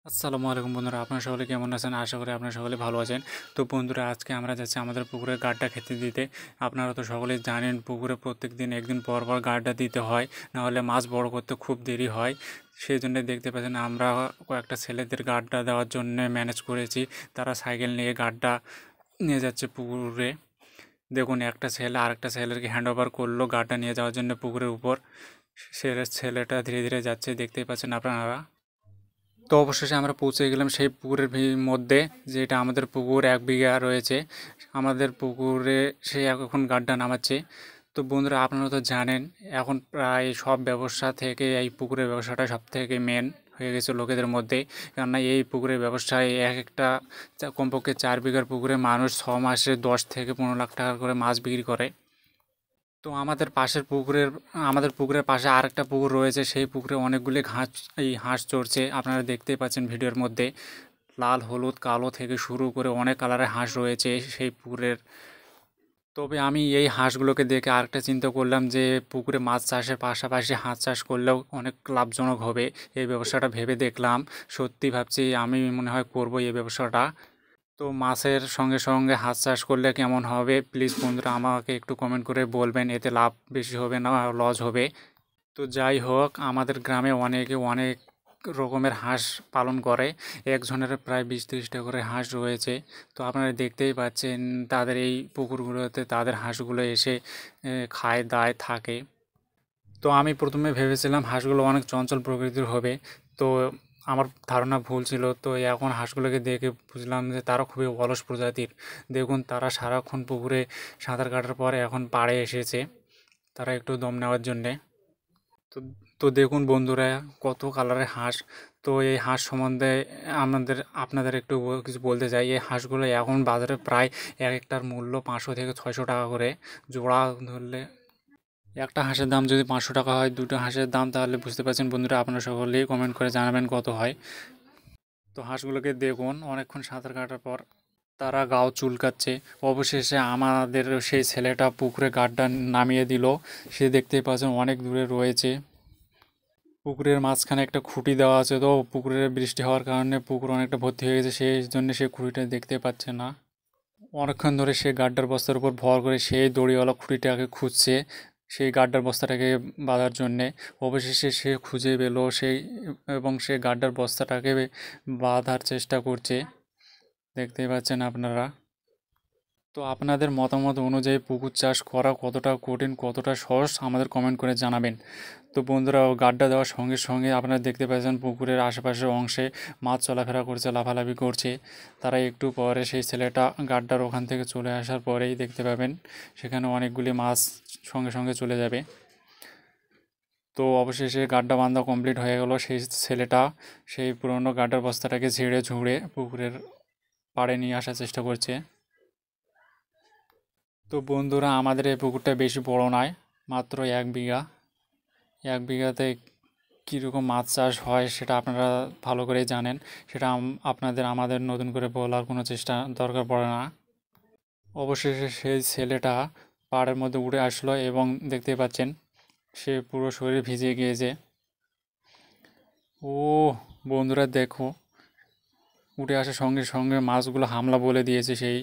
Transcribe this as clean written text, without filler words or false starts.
আসসালামু আলাইকুম বন্ধুরা, আপনারা সকলে কেমন আছেন? আশা করি আপনারা সকলে ভালো আছেন। তো বন্ধুরা, আজকে আমরা যাচ্ছি আমাদের পুকুরে গাড্ডা খেতে দিতে। আপনারা তো সকলেই জানেন পুকুরে প্রত্যেকদিন একদিন পর পর গাড্ডা দিতে হয়, নাহলে মাছ বড় করতে খুব দেরি হয়। সেই জন্য দেখতে পাচ্ছেন আমরা কয়েকটা ছেলেদের গাড্ডা দেওয়ার জন্য ম্যানেজ করেছি। তারা সাইকেল নিয়ে গাড্ডা নিয়ে যাচ্ছে পুকুরে। দেখুন, একটা ছেলে আরেকটা ছেলেকে হ্যান্ড ওভার করলো গাড্ডা নিয়ে যাওয়ার জন্য পুকুরের উপর। সে ছেলেটা ধীরে ধীরে যাচ্ছে, দেখতেই পাচ্ছেন আপনারা। তো অবশেষে আমরা পৌঁছে গেলাম সেই পুকুরের মধ্যে, যেটা আমাদের পুকুর 1 বিঘা রয়েছে। আমাদের পুকুরে সে এখন গাড্ডা নামাচ্ছে। তো বন্ধুরা, আপনারা তো জানেন এখন প্রায় সব ব্যবসা থেকে এই পুকুরের ব্যবসাটা সব থেকে মেন হয়ে গেছে লোকেদের মধ্যে। কেননা এই পুকুরের ব্যবসায় এক একটা কমপক্ষে 4 বিঘার পুকুরে মানুষ 6 মাসে 10 থেকে 15 লাখ টাকা করে মাছ বিক্রি করে। তো আমাদের পুকুরের পাশে আরেকটা পুকুর রয়েছে, সেই পুকুরে অনেকগুলি হাঁস চড়ছে। আপনারা দেখতেই পাচ্ছেন ভিডিওর মধ্যে। লাল, হলুদ, কালো থেকে শুরু করে অনেক কালারের হাঁস রয়েছে সেই পুকুরের। তবে আমি এই হাঁসগুলোকে দেখে আরেকটা চিন্তা করলাম যে পুকুরে মাছ চাষের পাশাপাশি হাঁস চাষ করলেও অনেক লাভজনক হবে। এই ব্যবসাটা ভেবে দেখলাম, সত্যি ভাবছি আমি মনে হয় করব এই ব্যবসাটা। তো মাছের সঙ্গে সঙ্গে হাঁস চাষ করলে কেমন হবে, প্লিজ বন্ধুরা আমাকে একটু কমেন্ট করে বলবেন, এতে লাভ বেশি হবে না লস হবে। তো যাই হোক, আমাদের গ্রামে অনেকে অনেক রকমের হাঁস পালন করে। একজনের প্রায় 20-30টা করে হাঁস রয়েছে। তো আপনারা দেখতেই পাচ্ছেন তাদের এই পুকুরগুলোতে তাদের হাঁসগুলো এসে খায় দায় থাকে। তো আমি প্রথমে ভেবেছিলাম হাঁসগুলো অনেক চঞ্চল প্রকৃতির হবে। তো আমার ধারণা ভুল ছিল। তো এখন হাঁসগুলোকে দেখে বুঝলাম যে তারা খুবই অলস প্রজাতির। দেখুন, তারা সারাক্ষণ পুকুরে সাঁতার কাটার পর এখন পাড়ে এসেছে তারা একটু দম নেওয়ার জন্যে। তো তো দেখুন বন্ধুরা, কত কালারের হাঁস। তো এই হাঁস সম্বন্ধে আপনাদের একটু কিছু বলতে চাই। এই হাঁসগুলো এখন বাজারে প্রায় এক একটার মূল্য 500 থেকে 600 টাকা করে জোড়া ধরলে। একটা হাঁসের দাম যদি 500 টাকা হয়, দুটো হাঁসের দাম, তাহলে বুঝতে পারছেন বন্ধুরা। আপনারা সকলেই কমেন্ট করে জানাবেন কত হয়। তো হাঁসগুলোকে দেখুন অনেকক্ষণ সাঁতার কাটার পর তারা গাও চুলকাচ্ছে। অবশেষে আমাদের সেই ছেলেটা পুকুরে গাড্ডা নামিয়ে দিল। সে দেখতেই পাচ্ছেন অনেক দূরে রয়েছে। পুকুরের মাঝখানে একটা খুঁটি দেওয়া আছে, তো পুকুরে বৃষ্টি হওয়ার কারণে পুকুর অনেকটা ভর্তি হয়ে গেছে, সেই জন্য সে খুঁটিটা দেখতে পাচ্ছে না। অনেকক্ষণ ধরে সে গাড্ডার বস্তার উপর ভর করে সেই দড়িওয়ালা খুঁটিটাকে খুঁজছে সেই গাড্ডার বস্তাটাকে বাঁধার জন্যে। অবশেষে সে খুঁজে পেল এবং সে গাড্ডার বস্তাটাকে বাঁধার চেষ্টা করছে, দেখতেই পাচ্ছেন আপনারা। তো আপনাদের মতামত অনুযায়ী পুকুর চাষ করা কতটা কঠিন কতটা সহজ আমাদের কমেন্ট করে জানাবেন। তো বন্ধুরা, গাড্ডা দেওয়ার সঙ্গে সঙ্গে আপনারা দেখতে পাচ্ছেন পুকুরের আশেপাশের অংশে মাছ চলাফেরা করছে, লাফালাফি করছে। তারা একটু পরে সেই ছেলেটা গাড্ডার ওখান থেকে চলে আসার পরেই দেখতে পাবেন সেখানে অনেকগুলি মাছ সঙ্গে সঙ্গে চলে যাবে। তো অবশেষে গাড্ডা বাঁধা কমপ্লিট হয়ে গেল। সেই ছেলেটা সেই পুরনো গাড্ডার বস্তাটাকে ঝেড়ে ঝুড়ে পুকুরের পাড়ে নিয়ে আসার চেষ্টা করছে। তো বন্ধুরা, আমাদের এই পুকুরটা বেশি বড় নয়, মাত্র 1 বিঘা। 1 বিঘাতে কীরকম মাছ চাষ হয় সেটা আপনারা ভালো করেই জানেন। সেটা আমাদের নতুন করে বলার কোনো চেষ্টা দরকার পড়ে না। অবশেষে সেই ছেলেটা পাড়ের মধ্যে উঠে আসলো এবং দেখতে পাচ্ছেন সে পুরো শরীর ভিজে গিয়েছে। ও বন্ধুরা দেখো, উঠে আসার সঙ্গে সঙ্গে মাছগুলো হামলা বলে দিয়েছে সেই